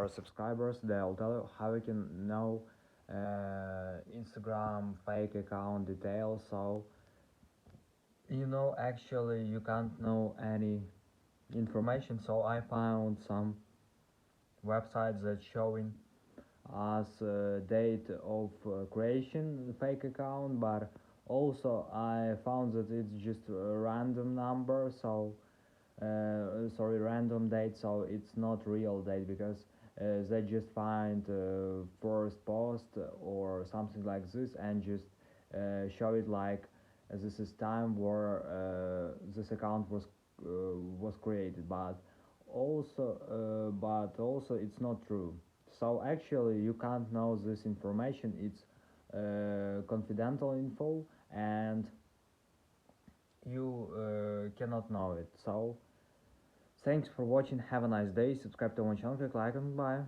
for subscribers, they'll tell you how you can know Instagram fake account details. So actually you can't know any information. So I found some websites that showing us date of creation fake account, but also I found that it's just a random number. So sorry, random date, so it's not real date, because they just find first post or something like this and just show it like this is time where this account was created, but also it's not true. So actually you can't know this information. It's confidential info, and you cannot know it. So thanks for watching, have a nice day, subscribe to my channel, click like and bye.